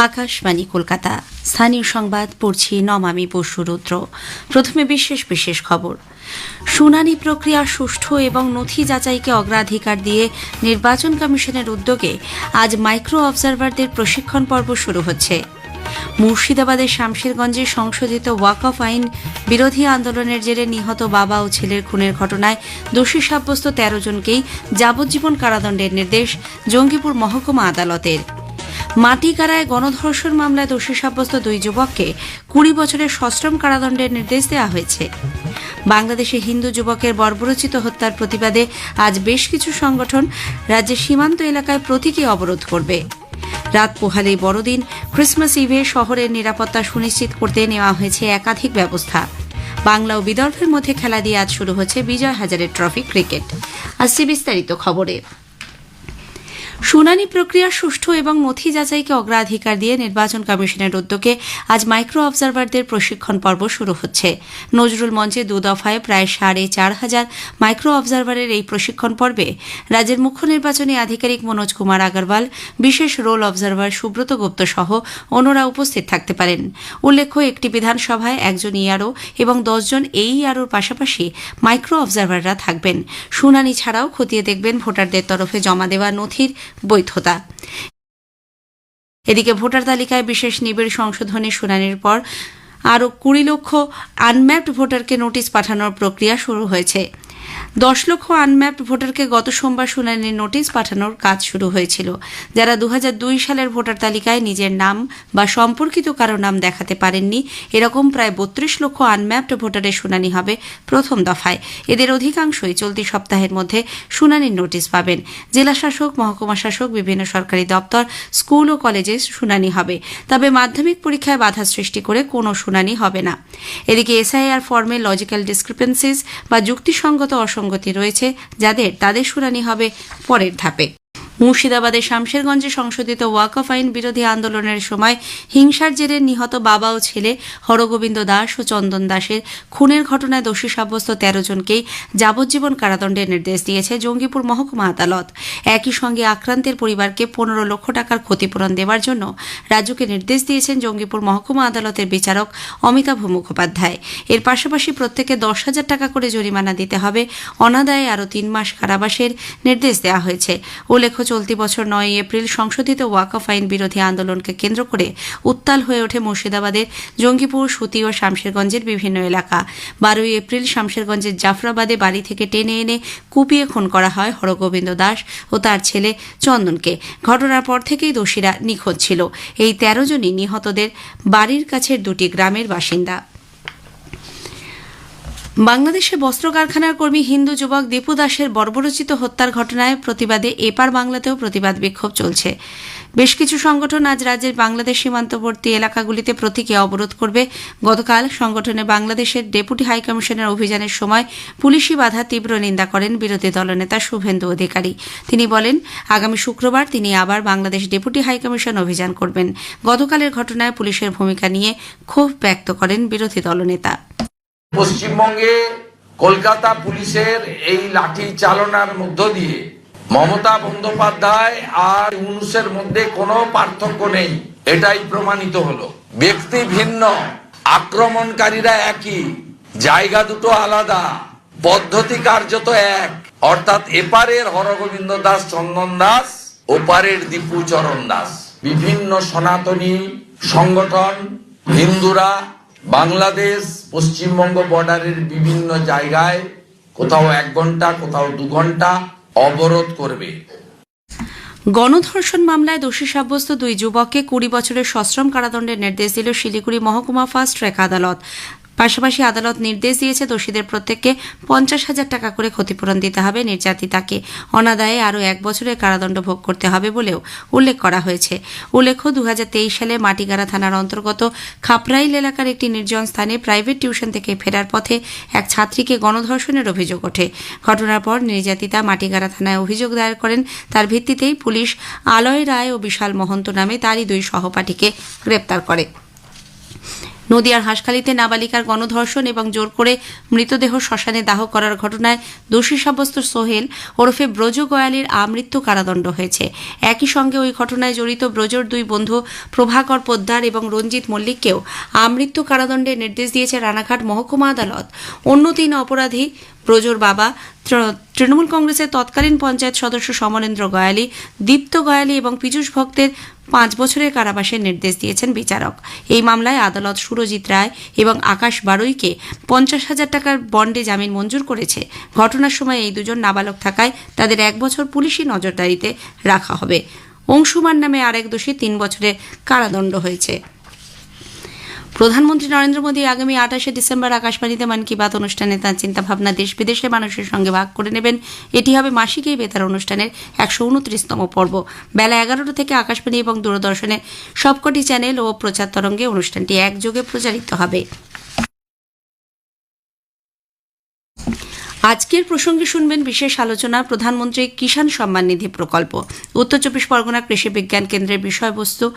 আকাশবাণী কলকাতা। স্থানীয় সংবাদ পড়ছি নমামি বসুরুদ্র। প্রথমে বিশেষ বিশেষ খবর। শুনানি প্রক্রিয়া সুষ্ঠু এবং নথি যাচাইকে অগ্রাধিকার দিয়ে নির্বাচন কমিশনের উদ্যোগে আজ মাইক্রো অবজারভারদের প্রশিক্ষণ পর্ব শুরু হচ্ছে। মুর্শিদাবাদের শামশেরগঞ্জে সংশোধিত ওয়াকফ আইন বিরোধী আন্দোলনের জেরে নিহত বাবা ও ছেলের খুনের ঘটনায় দোষী সাব্যস্ত ১৩ জনকেই যাবজ্জীবন কারাদণ্ডের নির্দেশ জঙ্গিপুর মহকুমা আদালতের। মাটিকাড়ায় গণধর্ষণ মামলায় দোষী সাব্যস্ত ২ যুবককে ২০ বছরের সশ্রম কারাদণ্ডের নির্দেশ দেওয়া হয়েছে। বাংলাদেশে হিন্দু যুবকের বর্বরোচিত হত্যার প্রতিবাদে আজ বেশ কিছু সংগঠন রাজ্যের সীমান্ত এলাকায় প্রতীকী অবরোধ করবে। রাত পোহালেই বড়দিন, ক্রিসমাস ইভে শহরের নিরাপত্তা সুনিশ্চিত করতে নেওয়া হয়েছে একাধিক ব্যবস্থা। বাংলা ও বিদর্ভের মধ্যে খেলা দিয়ে আজ শুরু হচ্ছে বিজয় হাজারে ট্রফি ক্রিকেট। আসছে বিস্তারিত খবরে। শুনানি প্রক্রিয়া সুষ্ঠু এবং নথি যাচাইকে অগ্রাধিকার দিয়ে নির্বাচন কমিশনের উদ্যোগে আজ মাইক্রো অবজারভারদের প্রশিক্ষণ পর্ব শুরু হচ্ছে। নজরুল মঞ্চে ২ দফায় প্রায় ৪,৫০০ মাইক্রো অবজারভারের এই প্রশিক্ষণ পর্বে রাজ্যের মুখ্য নির্বাচনী আধিকারিক মনোজ কুমার আগরওয়াল, বিশেষ রোল অবজারভার সুব্রত গুপ্ত সহ অন্যরা উপস্থিত থাকতে পারেন। উল্লেখ্য, একটি বিধানসভায় একজন ইআরও এবং ১০ জন এই ইআরওর পাশাপাশি মাইক্রো অবজারভাররা থাকবেন। শুনানি ছাড়াও খতিয়ে দেখবেন ভোটারদের তরফে জমা দেওয়া নথির বৈধতা। এদিকে ভোটার তালিকায় বিশেষ নিবিড় সংশোধনী শুনানির পর আরও ২০ লক্ষ আনম্যাপড ভোটারকে নোটিশ পাঠানোর প্রক্রিয়া শুরু হয়েছে। ১০ লক্ষ আনম্যাপড ভোটারকে গত সোমবার শুনানির নোটিশ পাঠানোর কাজ শুরু হয়েছিল। যারা ২০০২ সালের ভোটার তালিকায় নিজের নাম বা সম্পর্কিত কারো নাম দেখাতে পারেননি, এরকম প্রায় ৩২ লক্ষ আনম্যাপড ভোটারের শুনানি হবে প্রথম দফায়। এদের অধিকাংশই চলতি সপ্তাহের মধ্যে শুনানির নোটিশ পাবেন। জেলা শাসক, মহকুমা শাসক, বিভিন্ন সরকারি দপ্তর, স্কুল ও কলেজে শুনানি হবে। তবে মাধ্যমিক পরীক্ষায় বাধা সৃষ্টি করে কোনো শুনানি হবে না। এদিকে এসআইআর ফর্মে লজিক্যাল ডিসক্রিপেন্সিজ বা যুক্তিসঙ্গত অসঙ্গতি রয়েছে তাদের শুনানি হবে পরের ধাপে। মুর্শিদাবাদের শামশেরগঞ্জে সংশোধিত ওয়াকফ আইন বিরোধী আন্দোলনের সময় হিংসার জেরে নিহত বাবা ও ছেলে হরগোবিন্দ দাস ও চন্দন দাসের খুনের ঘটনায় দোষী সাব্যস্ত ১৩ জনকেই যাবজ্জীবন কারাদণ্ডের নির্দেশ দিয়েছে জঙ্গিপুর মহকুমা আদালত। একই সঙ্গে আক্রান্তের পরিবারকে ১৫ লক্ষ টাকার ক্ষতিপূরণ দেওয়ার জন্য রাজ্যকে নির্দেশ দিয়েছেন জঙ্গিপুর মহকুমা আদালতের বিচারক অমিতাভ মুখোপাধ্যায়। এর পাশাপাশি প্রত্যেকে ১০,০০০ টাকা করে জরিমানা দিতে হবে। অনাদায়ে আরও ৩ মাস কারাবাসের নির্দেশ দেওয়া হয়েছে। উল্লেখ্য, চলতি বছর ৯ এপ্রিল সংশোধিত ওয়াকফ আইন বিরোধী আন্দোলনকে কেন্দ্র করে উত্তাল হয়ে ওঠে মুর্শিদাবাদের জঙ্গিপুর, সুতি ও শামশেরগঞ্জের বিভিন্ন এলাকা। ১২ এপ্রিল শামশেরগঞ্জের জাফরাবাদে বাড়ি থেকে টেনে এনে কুপিয়ে খুন করা হয় হরগোবিন্দ দাস ও তার ছেলে চন্দনকে। ঘটনার পর থেকেই দোষীরা নিখোঁজ ছিল। এই ১৩ জনই নিহতদের বাড়ির কাছের ২টি গ্রামের বাসিন্দা। বাংলাদেশে বস্ত্র কারখানার কর্মী হিন্দু যুবক দীপু দাসের বর্বরোচিত হত্যার ঘটনায় প্রতিবাদে এপার বাংলাতেও প্রতিবাদ বিক্ষোভ চলছে। বেশ কিছু সংগঠন আজ রাজ্যের বাংলাদেশ সীমান্তবর্তী এলাকাগুলিতে প্রতীকী অবরোধ করবে। গতকাল সংগঠনে বাংলাদেশের ডেপুটি হাইকমিশনের অভিযানের সময় পুলিশি বাধা তীব্র নিন্দা করেন বিরোধী দলনেতা শুভেন্দু অধিকারী। তিনি বলেন, আগামী শুক্রবার তিনি আবার বাংলাদেশ ডেপুটি হাইকমিশন অভিযান করবেন। গতকালের ঘটনায় পুলিশের ভূমিকা নিয়ে ক্ষোভ ব্যক্ত করেন বিরোধী দলনেতা। পশ্চিমবঙ্গে কলকাতা পুলিশের এই লাঠি চালনার মধ্য দিয়ে মমতা বন্দ্যোপাধ্যায় আর ইউনূসের মধ্যে কোনো পার্থক্য নেই, এটাই প্রমাণিত হলো। ব্যক্তি ভিন্ন, আক্রমণকারীরা একই, জায়গা দুটো আলাদা, পদ্ধতি কার্যত এক। অর্থাৎ এপারের হরগোবিন্দ দাস চন্দন দাস, ওপারের দীপু চরণ দাস। বিভিন্ন সনাতনী সংগঠন, হিন্দুরা বাংলাদেশ পশ্চিমবঙ্গ বর্ডারের বিভিন্ন জায়গায় কোথাও ১ ঘন্টা, কোথাও ২ ঘন্টা অবরোধ করবে। গণধর্ষণ মামলায় দোষী সাব্যস্ত ২ যুবককে ২০ বছরের সশ্রম কারাদণ্ডের নির্দেশ দিল শিলিগুড়ি মহকুমা ফাস্ট ট্র্যাক আদালত। পাশাপাশি আদালত নির্দেশ দিয়েছে দোষীদের প্রত্যেককে ৫০,০০০ টাকা করে ক্ষতিপূরণ দিতে হবে। নির্যাতিতাকে অনাদায়ে আরও ১ বছরের কারাদণ্ড ভোগ করতে হবে বলেও উল্লেখ করা হয়েছে। উল্লেখ্য, ২০২৩ সালে মাটিগাড়া থানার অন্তর্গত খাপরাইল এলাকার একটি নির্জন স্থানে প্রাইভেট টিউশন থেকে ফেরার পথে এক ছাত্রীকে গণধর্ষণের অভিযোগ ওঠে। ঘটনার পর নির্যাতিতা মাটিগাড়া থানায় অভিযোগ দায়ের করেন। তার ভিত্তিতেই পুলিশ আলয় রায় ও বিশাল মহন্ত নামে তারই ২ সহপাঠীকে গ্রেপ্তার করে। নদিয়ার হাঁসখালিতে নাবালিকার গণধর্ষণ এবং জোর করে মৃতদেহ শ্মশানে দাহ করার ঘটনায় দোষী সাব্যস্ত সোহেল ওরফে ব্রজ গোয়ালির আমৃত্যু কারাদণ্ড হয়েছে। একই সঙ্গে ওই ঘটনায় জড়িত ব্রজর দুই বন্ধু প্রভাকর পোদ্দার এবং রঞ্জিত মল্লিককেও আমৃত্যু কারাদণ্ডের নির্দেশ দিয়েছে রানাঘাট মহকুমা আদালত। অন্য 3 অপরাধী ব্রজর বাবা, তৃণমূল কংগ্রেসের তৎকালীন পঞ্চায়েত সদস্য সমরেন্দ্র গয়ালি, দীপ্ত গয়ালি এবং পীযূষ ভক্তের 5 বছরের কারাবাসের নির্দেশ দিয়েছেন বিচারক। এই মামলায় আদালত সুরজিৎ রায় এবং আকাশ বারুইকে 50,000 টাকার বন্ডে জামিন মঞ্জুর করেছে। ঘটনার সময় এই দুজন নাবালক থাকায় তাদের 1 বছর পুলিশি নজরদারিতে রাখা হবে। অংশুমান নামে আরেক দোষী 3 বছরের কারাদণ্ড হয়েছে। প্রধানমন্ত্রী নরেন্দ্র মোদী আগামী 28শে ডিসেম্বর আকাশবাণীতে মন কি বাত অনুষ্ঠানে তাঁর চিন্তাভাবনা দেশ বিদেশের মানুষের সঙ্গে ভাগ করে নেবেন। এটি হবে মাসিক এই বেতার অনুষ্ঠানের 129তম পর্ব। বেলা 11টা থেকে আকাশবাণী এবং দূরদর্শনের সবকটি চ্যানেল ও প্রচার তরঙ্গে অনুষ্ঠানটি একযোগে প্রচারিত হবে। আজকের প্রসঙ্গে শুনবেন বিশেষ আলোচনা প্রধানমন্ত্রী কিষাণ সম্মান নিধি প্রকল্প। উত্তর 24 পরগনা কৃষি বিজ্ঞান কেন্দ্রের বিষয়বস্তু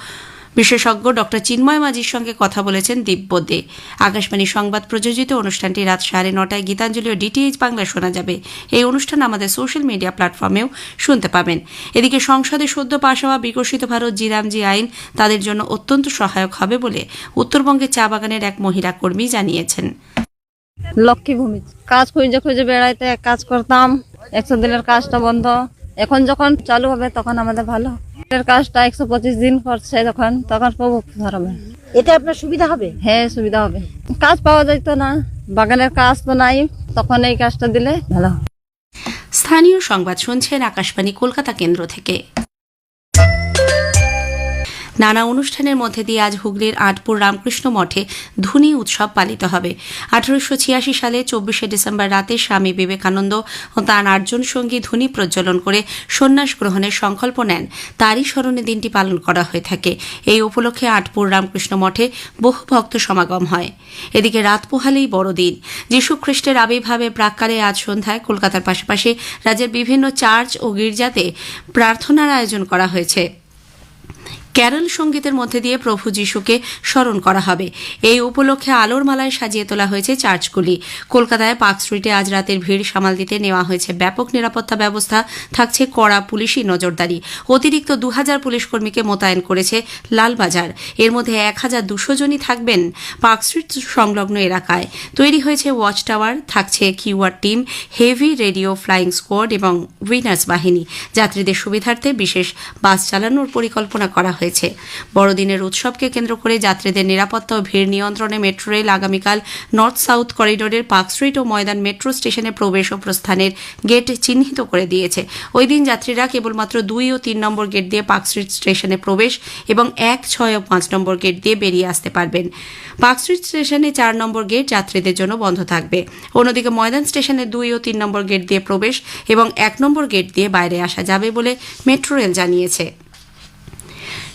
বিশেষজ্ঞ ডক্টর চিন্ময় মাঝির সঙ্গে কথা বলেছেন দিব্য দে। আকাশবাণী সংবাদ প্রযোজিত অনুষ্ঠানটি রাত 9:30টায় গীতাঞ্জলি ও ডিটিএইচ বাংলায় শোনা যাবে। এই অনুষ্ঠান আমাদের সোশ্যাল মিডিয়া প্ল্যাটফর্মেও শুনতে পাবেন। এদিকে সংসদে সদ্য পাশ হওয়া বিকশিত ভারত জিরামজি আইন তাদের জন্য অত্যন্ত সহায়ক হবে বলে উত্তরবঙ্গের চা বাগানের এক মহিলা কর্মী জানিয়েছেন। লক্ষ্মী ভূমি কাজ খুঁজে খুঁজে বেড়াইতে কাজ করতাম, 100 দিনের কাজটা বন্ধ, এখন যখন চালু হবে তখন আমাদের ভালো। এর কাজটা 125 দিন করছে, তখন খুব উপকার হবে। এটা আপনার সুবিধা হবে? হ্যাঁ, সুবিধা হবে। কাজ পাওয়া যাইতো না, বাগানের কাজ তো নাই, তখন এই কাজটা দিলে ভালো। স্থানীয় সংবাদ শুনছেন আকাশবাণী কলকাতা কেন্দ্র থেকে। নানা অনুষ্ঠানের মধ্যে দিয়ে আজ হুগলির আঁটপুর রামকৃষ্ণ মঠে ধুনী উৎসব পালিত হবে। 1886 সালে 24শে ডিসেম্বর রাতে স্বামী বিবেকানন্দ ও তাঁর 8 জন সঙ্গী ধুনী প্রজ্বলন করে সন্ন্যাস গ্রহণের সংকল্প নেন। তারই স্মরণে দিনটি পালন করা হয়ে থাকে। এই উপলক্ষে আঁটপুর রামকৃষ্ণ মঠে বহু ভক্ত সমাগম হয়। এদিকে রাত পোহালেই বড়দিন। যীশু খ্রিস্টের আবির্ভাবে প্রাক্কালে আজ সন্ধ্যায় কলকাতার পাশাপাশি রাজ্যের বিভিন্ন চার্চ ও গির্জাতে প্রার্থনার আয়োজন করা হয়েছে। ক্যারল সঙ্গীতের মধ্যে দিয়ে প্রভু যিশুকে স্মরণ করা হবে। এই উপলক্ষে আলোর মালায় সাজিয়ে তোলা হয়েছে চার্চগুলি। কলকাতায় পার্ক স্ট্রিটে আজ রাতের ভিড় সামাল দিতে নেওয়া হয়েছে ব্যাপক নিরাপত্তা ব্যবস্থা, থাকছে কড়া পুলিশি নজরদারি। অতিরিক্ত 2000 পুলিশ কর্মীকে মোতায়েন করেছে লালবাজার। এর মধ্যে 1200 জনই থাকবেন পার্ক স্ট্রিট সংলগ্ন এলাকায়। তৈরি হয়েছে ওয়াচ টাওয়ার, থাকছে QR team, heavy radio flying squad এবং উইনার্স বাহিনী। যাত্রীদের সুবিধার্থে বিশেষ বাস চালানোর পরিকল্পনা করা হয়েছে। বড়দিনের উৎসবকে কেন্দ্র করে যাত্রীদের নিরাপত্তা ও ভিড় নিয়ন্ত্রণে মেট্রো রেল আগামীকাল নর্থ সাউথ করিডোরের পার্ক স্ট্রিট ও ময়দান মেট্রো স্টেশনে প্রবেশ ও প্রস্থানের গেট চিহ্নিত করে দিয়েছে। ওই দিন যাত্রীরা কেবলমাত্র 2 ও 3 নম্বর গেট দিয়ে পার্ক স্ট্রিট স্টেশনে প্রবেশ এবং 1, 6 ও 5 নম্বর গেট দিয়ে বেরিয়ে আসতে পারবেন। পার্ক স্ট্রিট স্টেশনে 4 নম্বর গেট যাত্রীদের জন্য বন্ধ থাকবে। অন্যদিকে ময়দান স্টেশনে 2 ও 3 নম্বর গেট দিয়ে প্রবেশ এবং 1 নম্বর গেট দিয়ে বাইরে আসা যাবে বলে মেট্রো রেল জানিয়েছে।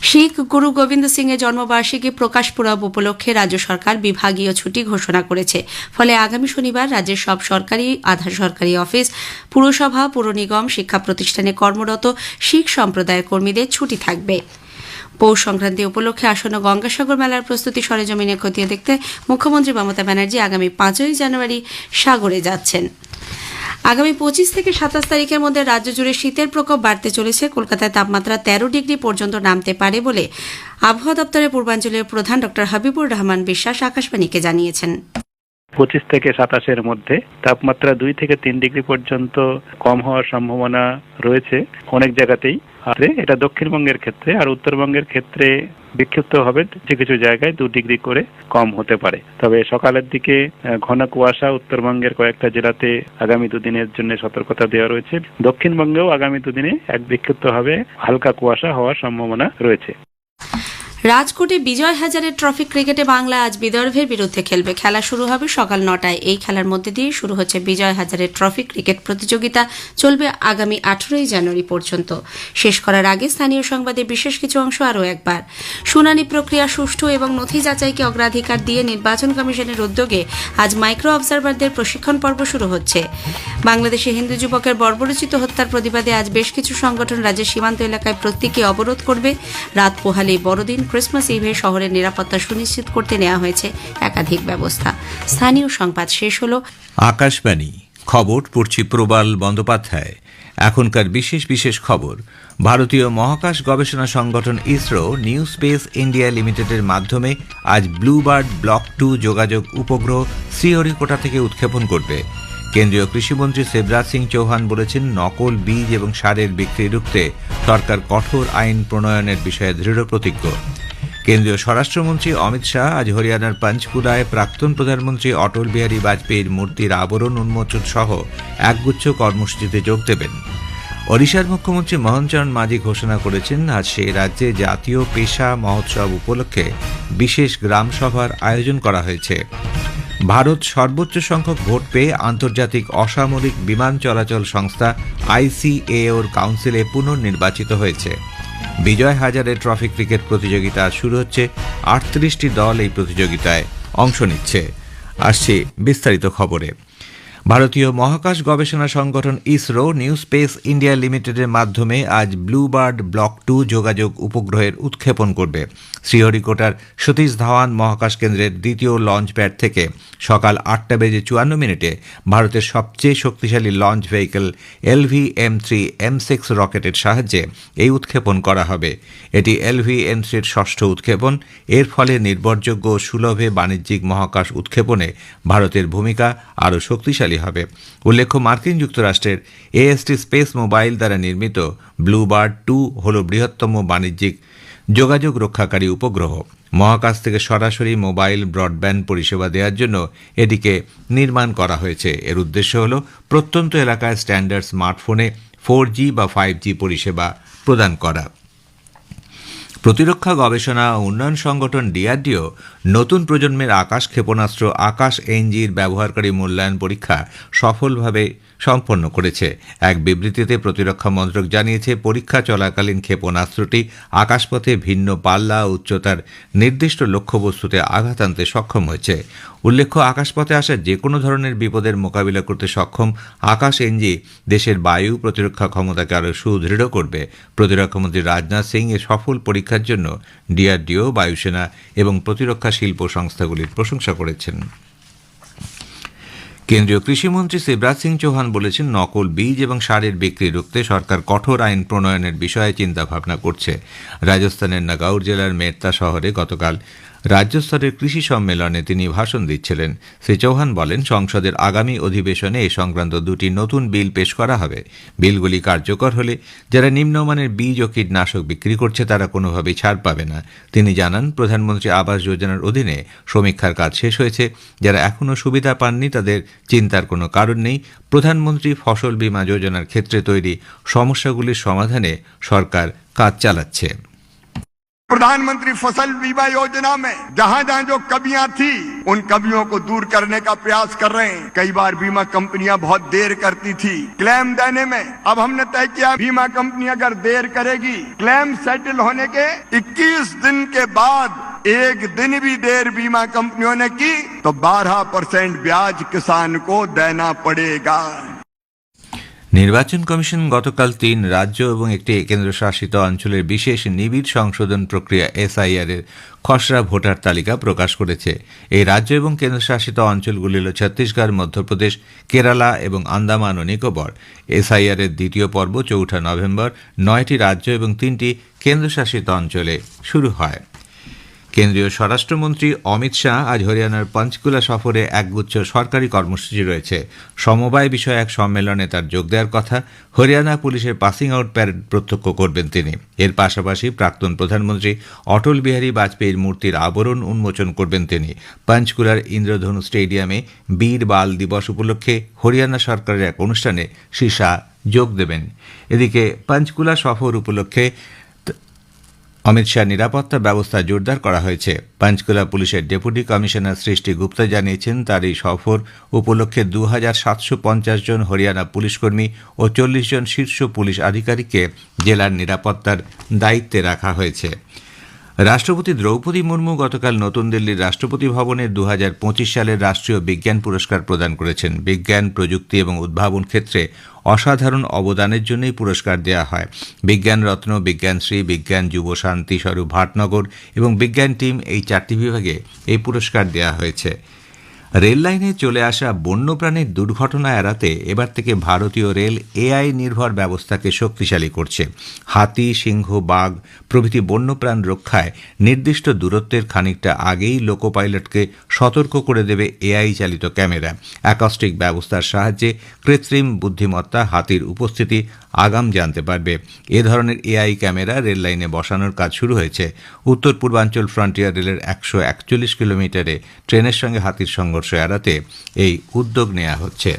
শিখ গুরু গোবিন্দ সিং এর জন্মবার্ষিকী প্রকাশ পুরব উপলক্ষে রাজ্য সরকার বিভাগীয় ছুটি ঘোষণা করেছে। ফলে আগামী শনিবার রাজ্যের সব সরকারি, আধা সরকারি অফিস, পুরসভা, পুর নিগম, শিক্ষা প্রতিষ্ঠানে কর্মরত শিখ সম্প্রদায়ের কর্মীদের ছুটি থাকবে। পৌষ সংক্রান্তি উপলক্ষে আসন্ন গঙ্গাসাগর মেলার প্রস্তুতি সরেজমিনে খতিয়ে দেখতে মুখ্যমন্ত্রী মমতা ব্যানার্জি আগামী 5ই জানুয়ারি সাগরে যাচ্ছেন। আগামী 25 থেকে 27 তারিখের মধ্যে রাজ্য জুড়ে শীতের প্রকোপ বাড়তে চলেছে। কলকাতায় তাপমাত্রা 13 ডিগ্রি পর্যন্ত নামতে পারে বলে আবহাওয়া দপ্তরের পূর্বাঞ্চলীয় প্রধান ডক্টর হাবিবুর রহমান বিশ্বাস আকাশবাণীকে জানিয়েছেন। 25 থেকে 27-এর মধ্যে তাপমাত্রা 2 থেকে 3 ডিগ্রি পর্যন্ত কম হওয়ার সম্ভাবনা রয়েছে অনেক জায়গাতেই। আর এটা দক্ষিণবঙ্গের ক্ষেত্রে, আর উত্তরবঙ্গের ক্ষেত্রে বিক্ষিপ্ত হবে কিছু কিছু জায়গায় 2 ডিগ্রি করে কম হতে পারে। তবে সকালের দিকে ঘন কুয়াশা উত্তরবঙ্গের কয়েকটা জেলাতে আগামী 2 দিনের জন্য সতর্কতা দেওয়া রয়েছে। দক্ষিণবঙ্গেও আগামী 2 দিনে এক বিক্ষিপ্তভাবে হালকা কুয়াশা হওয়ার সম্ভাবনা রয়েছে। রাজকোটে বিজয় হাজারে ট্রফি ক্রিকেটে বাংলা আজ বিদর্ভের বিরুদ্ধে খেলবে। খেলা শুরু হবে সকাল 9টায়। এই খেলার মধ্যে দিয়ে শুরু হচ্ছে বিজয় হাজারে ট্রফি ক্রিকেট প্রতিযোগিতা। চলবে আগামী 18ই জানুয়ারি পর্যন্ত। শেষ করার আগে স্থানীয় সংবাদের বিশেষ কিছু অংশ আরও একবার। শুনানি প্রক্রিয়া সুষ্ঠু এবং নথি যাচাইকে অগ্রাধিকার দিয়ে নির্বাচন কমিশনের উদ্যোগে আজ মাইক্রো অবজারভারদের প্রশিক্ষণ পর্ব শুরু হচ্ছে। বাংলাদেশে হিন্দু যুবকের বর্বরোচিত হত্যার প্রতিবাদে আজ বেশ কিছু সংগঠন রাজ্যের সীমান্ত এলাকায় প্রতীকী অবরোধ করবে। রাত পোহালেই বড়দিন। ক্রিসমাস ইভে শহরের নিরাপত্তা সুনিশ্চিত করতে নেওয়া হয়েছে একাধিক ব্যবস্থা। স্থানীয় সংবাদ শেষ হল। আকাশবাণী খবর পড়ছি প্রবাল বন্দ্যোপাধ্যায়। এখনকার বিশেষ বিশেষ খবর। ভারতীয় মহাকাশ গবেষণা সংগঠন ইসরো নিউ স্পেস ইন্ডিয়া লিমিটেডের মাধ্যমে আজ ব্লুবার্ড ব্লক 2 যোগাযোগ উপগ্রহ শ্রীহরিকোটা থেকে উৎক্ষেপণ করবে। কেন্দ্রীয় কৃষিমন্ত্রী শিবরাজ সিং চৌহান বলেছেন, নকল বীজ এবং সারের বিক্রি রুখতে সরকার কঠোর আইন প্রণয়নের বিষয়ে দৃঢ় প্রতিজ্ঞ। কেন্দ্রীয় স্বরাষ্ট্রমন্ত্রী অমিত শাহ আজ হরিয়ানার পঞ্চকুলায় প্রাক্তন প্রধানমন্ত্রী অটল বিহারী বাজপেয়ীর মূর্তির আবরণ উন্মোচন সহ একগুচ্ছ কর্মসূচিতে যোগ দেবেন। ওড়িশার মুখ্যমন্ত্রী মোহন চরণ মাঝি ঘোষণা করেছেন, আজ সে রাজ্যে জাতীয় পেশা মহোৎসব উপলক্ষে বিশেষ গ্রাম সভার আয়োজন করা হয়েছে। ভারত সর্বোচ্চ সংখ্যক ভোট পেয়ে আন্তর্জাতিক অসামরিক বিমান চলাচল সংস্থা ICAOর কাউন্সিলে পুনর্নির্বাচিত হয়েছে। বিজয় হাজারে ট্রফি ক্রিকেট প্রতিযোগিতা আজ শুরু হচ্ছে। 38টি দল এই প্রতিযোগিতায় অংশ নিচ্ছে। আসছে বিস্তারিত খবরে। ভারতীয় মহাকাশ গবেষণা সংগঠন ইসরো নিউ স্পেস ইন্ডিয়া লিমিটেডের মাধ্যমে আজ ব্লুবার্ড ব্লক 2 যোগাযোগ উপগ্রহের উৎক্ষেপণ করবে। শ্রীহরিকোটার সতীশ ধাওয়ান মহাকাশ কেন্দ্রের দ্বিতীয় লঞ্চ প্যাড থেকে সকাল 8:54 ভারতের সবচেয়ে শক্তিশালী লঞ্চ ভেহিকল LV-M3 M6 রকেটের সাহায্যে এই উৎক্ষেপণ করা হবে। এটি LV-M3-র ষষ্ঠ উৎক্ষেপণ। এর ফলে নির্ভরযোগ্য ও সুলভে বাণিজ্যিক মহাকাশ উৎক্ষেপণে ভারতের ভূমিকা আরও শক্তিশালী হবে। উল্লেখ্য, মার্কিন যুক্তরাষ্ট্রের AST স্পেস মোবাইল দ্বারা নির্মিত ব্লুবার্ড 2 হল বৃহত্তম বাণিজ্যিক যোগাযোগ রক্ষাকারী উপগ্রহ। মহাকাশ থেকে সরাসরি মোবাইল ব্রডব্যান্ড পরিষেবা দেওয়ার জন্য এটিকে নির্মাণ করা হয়েছে। এর উদ্দেশ্য হল প্রত্যন্ত এলাকায় স্ট্যান্ডার্ড স্মার্টফোনে 4G বা 5G পরিষেবা প্রদান করা। প্রতিরক্ষা গবেষণা ও উন্নয়ন সংগঠন DRDO নতুন প্রজন্মের আকাশ ক্ষেপণাস্ত্র আকাশ NGর ব্যবহারকারী মূল্যায়ন পরীক্ষা সফলভাবে সম্পন্ন করেছে। এক বিবৃতিতে প্রতিরক্ষা মন্ত্রক জানিয়েছে, পরীক্ষা চলাকালীন ক্ষেপণাস্ত্রটি আকাশপথে ভিন্ন পাল্লা ও উচ্চতার নির্দিষ্ট লক্ষ্যবস্তুতে আঘাত আনতে সক্ষম হয়েছে। উল্লেখ্য, আকাশপথে আসা যে কোনো ধরনের বিপদের মোকাবিলা করতে সক্ষম আকাশ NG দেশের বায়ু প্রতিরক্ষা ক্ষমতাকে আরও সুদৃঢ় করবে। প্রতিরক্ষামন্ত্রী রাজনাথ সিং এ সফল পরীক্ষার জন্য DRDO, বায়ুসেনা এবং প্রতিরক্ষা শিল্প সংস্থাগুলির প্রশংসা করেছেন। কেন্দ্রীয় কৃষিমন্ত্রী শিবরাজ সিং চৌহান বলেছেন, নকল বীজ এবং সারের বিক্রি রুখতে সরকার কঠোর আইন প্রণয়নের বিষয়ে চিন্তাভাবনা করছে। রাজস্থানের নাগাউর জেলার মেরতা শহরে গতকাল রাজ্য স্তরের কৃষি সম্মেলনে তিনি ভাষণ দিচ্ছিলেন। শ্রী চৌহান বলেন, সংসদের আগামী অধিবেশনে এ সংক্রান্ত 2টি নতুন বিল পেশ করা হবে। বিলগুলি কার্যকর হলে যারা নিম্নমানের বীজ ও কীটনাশক বিক্রি করছে তারা কোনোভাবেই ছাড় পাবে না। তিনি জানান, প্রধানমন্ত্রী আবাস যোজনার অধীনে সমীক্ষার কাজ শেষ হয়েছে। যারা এখনও সুবিধা পাননি তাদের চিন্তার কোনো কারণ নেই। প্রধানমন্ত্রী ফসল বীমা যোজনার ক্ষেত্রে তৈরি সমস্যাগুলির সমাধানে সরকার কাজ চালাচ্ছে। प्रधानमंत्री फसल बीमा योजना में जहां जहां जो कमियां थी उन कमियों को दूर करने का प्रयास कर रहे हैं। कई बार बीमा कंपनियां बहुत देर करती थी क्लेम देने में। अब हमने तय किया, बीमा कंपनी अगर देर करेगी क्लेम सेटल होने के 21 दिन के बाद एक दिन भी देर बीमा कंपनियों ने की तो 12% ब्याज किसान को देना पड़ेगा। নির্বাচন কমিশন গতকাল 3 রাজ্য এবং একটি কেন্দ্রশাসিত অঞ্চলের বিশেষ নিবিড় সংশোধন প্রক্রিয়া SIR এর খসড়া ভোটার তালিকা প্রকাশ করেছে। এই রাজ্য এবং কেন্দ্রশাসিত অঞ্চলগুলি হল ছত্তিশগড়, মধ্যপ্রদেশ, কেরালা এবং আন্দামান ও নিকোবর। SIR এর দ্বিতীয় পর্ব 4 নভেম্বর 9টি রাজ্য এবং 3টি কেন্দ্রশাসিত অঞ্চলে শুরু হয়। কেন্দ্রীয় স্বরাষ্ট্রমন্ত্রী অমিত শাহ আজ হরিয়ানার পঞ্চকুলা সফরে একগুচ্ছ সরকারি কর্মসূচি রয়েছে। সমবায় বিষয়ে এক সম্মেলনে তার যোগ দেওয়ার কথা। হরিয়ানা পুলিশের পাসিং আউট প্যারেড প্রত্যক্ষ করবেন তিনি। এর পাশাপাশি প্রাক্তন প্রধানমন্ত্রী অটল বিহারী বাজপেয়ীর মূর্তির আবরণ উন্মোচন করবেন তিনি। পঞ্চকুলার ইন্দ্রধনু স্টেডিয়ামে বীর বাল দিবস উপলক্ষে হরিয়ানা সরকারের এক অনুষ্ঠানে শ্রী শাহ যোগ দেবেন। এদিকে পঞ্চকুলা সফর উপলক্ষে অমিত শাহ নিরাপত্তা ব্যবস্থা জোরদার করা হয়েছে। পঞ্চকুলা পুলিশের ডেপুটি কমিশনার সৃষ্টি গুপ্তা জানিয়েছেন, তার এই সফর উপলক্ষে 2750 জন হরিয়ানা পুলিশকর্মী ও 40 জন শীর্ষ পুলিশ আধিকারিককে জেলার নিরাপত্তার দায়িত্বে রাখা হয়েছে। রাষ্ট্রপতি দ্রৌপদী মুর্মু গতকাল নতুন দিল্লির রাষ্ট্রপতি ভবনে 2025 সালের রাষ্ট্রীয় বিজ্ঞান পুরস্কার প্রদান করেছেন। বিজ্ঞান, প্রযুক্তি এবং উদ্ভাবন ক্ষেত্রে অসাধারণ অবদানের জন্যই পুরস্কার দেওয়া হয়। বিজ্ঞান রত্ন, বিজ্ঞানশ্রী, বিজ্ঞান যুব শান্তি স্বরূপ ভাটনগর এবং বিজ্ঞান টিম, এই 4টি বিভাগে এই পুরস্কার দেওয়া হয়েছে। রেল লাইনে চলে আসা বন্যপ্রাণীর দুর্ঘটনা এড়াতে এবার থেকে ভারতীয় রেল এআই নির্ভর ব্যবস্থাকে শক্তিশালী করছে। হাতি, সিংহ, বাঘ প্রভৃতি বন্যপ্রাণ রক্ষায় নির্দিষ্ট দূরত্বের খানিকটা আগেই লোকো পাইলটকে সতর্ক করে দেবে এআই চালিত ক্যামেরা। অ্যাকস্টিক ব্যবস্থার সাহায্যে কৃত্রিম বুদ্ধিমত্তা হাতির উপস্থিতি আগাম জানতে পারবে। এ ধরনের এআই ক্যামেরা রেল লাইনে বসানোর কাজ শুরু হয়েছে। উত্তর পূর্বাঞ্চল ফ্রন্টিয়ার রেলের 141 কিলোমিটারে ট্রেনের সঙ্গে হাতির সংঘর্ষ এড়াতে এই উদ্যোগ নেওয়া হচ্ছে।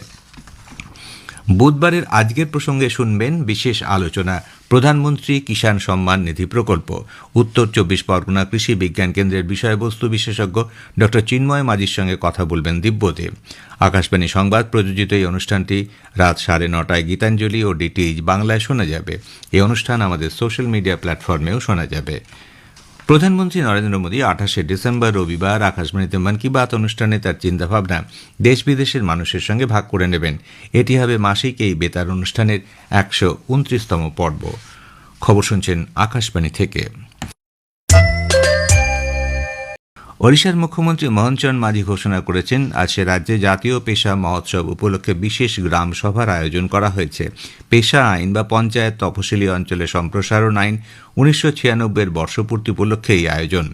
বুধবারের আজকের প্রসঙ্গে শুনবেন বিশেষ আলোচনা, প্রধানমন্ত্রী কিষাণ সম্মান নিধি প্রকল্প। উত্তর 24 পরগনা কৃষি বিজ্ঞান কেন্দ্রের বিষয়বস্তু বিশেষজ্ঞ ড চিন্ময় মাঝির সঙ্গে কথা বলবেন দিব্যদেব। আকাশবাণী সংবাদ প্রযোজিত এই অনুষ্ঠানটি রাত 9:30টায় গীতাঞ্জলি ও ডিটিএইচ বাংলায় শোনা যাবে। এই অনুষ্ঠান আমাদের সোশ্যাল মিডিয়া প্ল্যাটফর্মেও শোনা যাবে। প্রধানমন্ত্রী নরেন্দ্র মোদী 28শে ডিসেম্বর রবিবার আকাশবাণীতে মন কি বাত অনুষ্ঠানে তার চিন্তাভাবনা দেশ বিদেশের মানুষের সঙ্গে ভাগ করে নেবেন। এটি হবে মাসিক এই বেতার অনুষ্ঠানের 129তম পর্ব। খবর শুনছেন আকাশবাণী থেকে। ওড়িশার মুখ্যমন্ত্রী মোহন চরণ মাঝি ঘোষণা করেছেন, আজ সে রাজ্যে জাতীয় পেশা মহোৎসব উপলক্ষে বিশেষ গ্রাম সভার আয়োজন করা হয়েছে। পেশা আইন বা পঞ্চায়েত তফসিলি অঞ্চলে সম্প্রসারণ আইন 1996-এর বর্ষপূর্তি উপলক্ষে এই আয়োজন।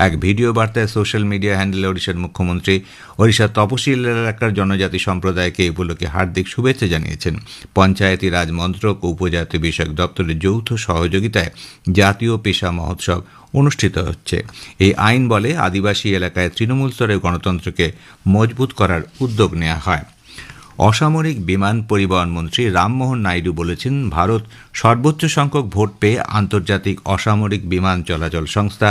এক ভিডিও বার্তায় সোশ্যাল মিডিয়া হ্যান্ডেলে ওড়িশার মুখ্যমন্ত্রী ওড়িশার তপশিল এলাকার জনজাতি সম্প্রদায়কে এই উপলক্ষে হার্দিক শুভেচ্ছা জানিয়েছেন। পঞ্চায়েতি রাজ মন্ত্রক ও উপজাতি বিষয়ক দপ্তরের যৌথ সহযোগিতায় জাতীয় পেশা মহোৎসব অনুষ্ঠিত হচ্ছে। এই আইন বলে আদিবাসী এলাকায় তৃণমূল স্তরের গণতন্ত্রকে মজবুত করার উদ্যোগ নেওয়া হয়। অসামরিক বিমান পরিবহন মন্ত্রী রামমোহন নাইডু বলেছেন, ভারত সর্বোচ্চ সংখ্যক ভোট পেয়ে আন্তর্জাতিক অসামরিক বিমান চলাচল সংস্থা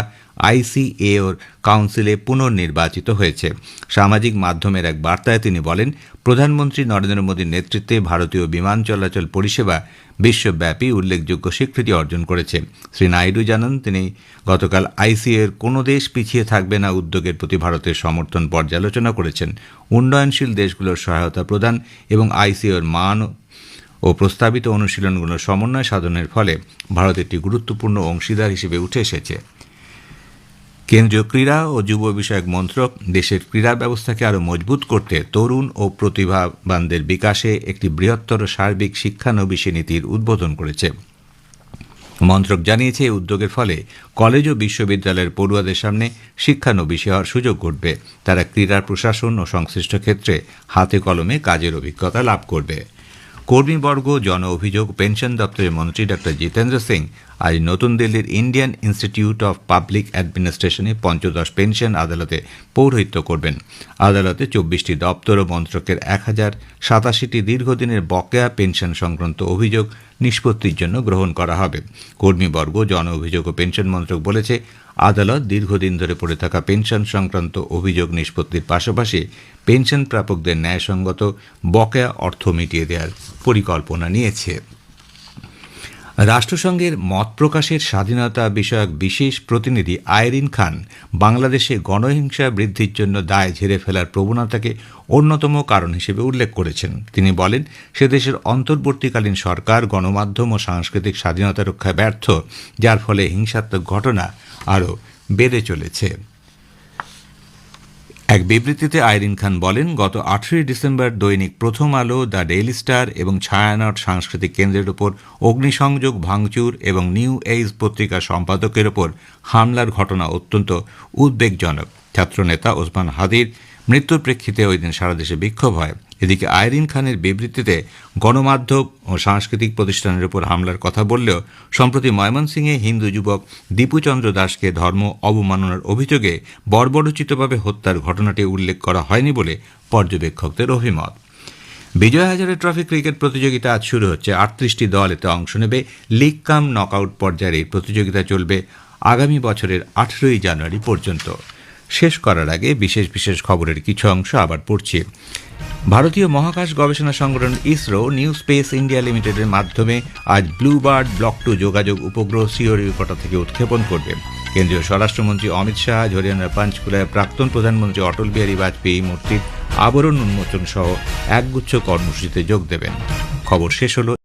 ICAOর কাউন্সিলে পুনর্নির্বাচিত হয়েছে। সামাজিক মাধ্যমের এক বার্তায় তিনি বলেন, প্রধানমন্ত্রী নরেন্দ্র মোদীর নেতৃত্বে ভারতীয় বিমান চলাচল পরিষেবা বিশ্বব্যাপী উল্লেখযোগ্য স্বীকৃতি অর্জন করেছে। শ্রী নাইডু জানান, তিনি গতকাল ICAOর কোনো দেশ পিছিয়ে থাকবে না উদ্যোগের প্রতি ভারতের সমর্থন পর্যালোচনা করেছেন। উন্নয়নশীল দেশগুলোর সহায়তা প্রদান এবং ICAOর মান ও প্রস্তাবিত অনুশীলনগুলোর সমন্বয় সাধনের ফলে ভারত একটি গুরুত্বপূর্ণ অংশীদার হিসেবে উঠে এসেছে। কেন্দ্রীয় ক্রীড়া ও যুব বিষয়ক মন্ত্রক দেশের ক্রীড়া ব্যবস্থাকে আরও মজবুত করতে তরুণ ও প্রতিভাবানদের বিকাশে একটি বৃহত্তর সার্বিক শিক্ষানবিশী নীতির উদ্বোধন করেছে। মন্ত্রক জানিয়েছে, এই উদ্যোগের ফলে কলেজ ও বিশ্ববিদ্যালয়ের পড়ুয়াদের সামনে শিক্ষানবিশী হওয়ার সুযোগ ঘটবে। তারা ক্রীড়ার প্রশাসন ও সংশ্লিষ্ট ক্ষেত্রে হাতে কলমে কাজের অভিজ্ঞতা লাভ করবে। কর্মীবর্গ, জন অভিযোগ, পেনশন দপ্তরের মন্ত্রী ড জিতেন্দ্র সিং আজ নতুন দিল্লির ইন্ডিয়ান ইনস্টিটিউট অফ পাবলিক অ্যাডমিনিস্ট্রেশনে পঞ্চদশ পেনশন আদালতে পৌরোহিত্য করবেন। আদালতে 24টি দপ্তর ও মন্ত্রকের 1087টি দীর্ঘদিনের বকেয়া পেনশন সংক্রান্ত অভিযোগ নিষ্পত্তির জন্য গ্রহণ করা হবে। কর্মীবর্গ, জন অভিযোগ ও পেনশন মন্ত্রক বলেছে, আদালত দীর্ঘদিন ধরে পড়ে থাকা পেনশন সংক্রান্ত অভিযোগ নিষ্পত্তির পাশাপাশি পেনশন প্রাপকদের ন্যায়সঙ্গত বকেয়া অর্থ মিটিয়ে দেওয়ার পরিকল্পনা নিয়েছে। রাষ্ট্রসংঘের মত প্রকাশের স্বাধীনতা বিষয়ক বিশেষ প্রতিনিধি আইরিন খান বাংলাদেশে গণহিংসা বৃদ্ধির জন্য দায় ঝেড়ে ফেলার প্রবণতাকে অন্যতম কারণ হিসেবে উল্লেখ করেছেন। তিনি বলেন, সে দেশের অন্তর্বর্তীকালীন সরকার গণমাধ্যম ও সাংস্কৃতিক স্বাধীনতা রক্ষায় ব্যর্থ, যার ফলে হিংসাত্মক ঘটনা আরও বেড়ে চলেছে। এক বিবৃতিতে আইরিন খান বলেন, গত 18 ডিসেম্বর দৈনিক প্রথম আলো, দ্য ডেইলি স্টার এবং ছায়ানট সাংস্কৃতিক কেন্দ্রের ওপর অগ্নিসংযোগ, ভাঙচুর এবং নিউ এজ পত্রিকার সম্পাদকের ওপর হামলার ঘটনা অত্যন্ত উদ্বেগজনক। ছাত্রনেতা ওসমান হাদির মৃত্যুর প্রেক্ষিতে ওই দিন সারা দেশে বিক্ষোভ হয়। এদিকে আইরিন খানের বিবৃতিতে গণমাধ্যম ও সাংস্কৃতিক প্রতিষ্ঠানের উপর হামলার কথা বললেও সম্প্রতি ময়মনসিংহে হিন্দু যুবক দীপুচন্দ্র দাসকে ধর্ম অবমাননার অভিযোগে বর্বরোচিতভাবে হত্যার ঘটনাটি উল্লেখ করা হয়নি বলে পর্যবেক্ষকদের অভিমত। বিজয় হাজারে ট্রফি ক্রিকেট প্রতিযোগিতা আজ শুরু হচ্ছে। 38টি দল এতে অংশ নেবে। লিগ কাম নকআউট পর্যায়ের এই প্রতিযোগিতা চলবে আগামী বছরের 18 জানুয়ারি পর্যন্ত। শেষ করার আগে বিশেষ বিশেষ খবরের কিছু অংশ আবার পড়ছি। ভারতীয় মহাকাশ গবেষণা সংগঠন ইসরো নিউ স্পেস ইন্ডিয়া লিমিটেডের মাধ্যমে আজ ব্লু বার্ড ব্লক 2 যোগাযোগ উপগ্রহ শ্রীহরিকোটা থেকে উৎক্ষেপণ করবে। কেন্দ্রীয় স্বরাষ্ট্রমন্ত্রী অমিত শাহ আজ হরিয়ানার পাঞ্চকুলায় প্রাক্তন প্রধানমন্ত্রী অটল বিহারী বাজপেয়ী মূর্তির আবরণ উন্মোচন সহ একগুচ্ছ কর্মসূচিতে যোগ দেবেন। খবর শেষ হল।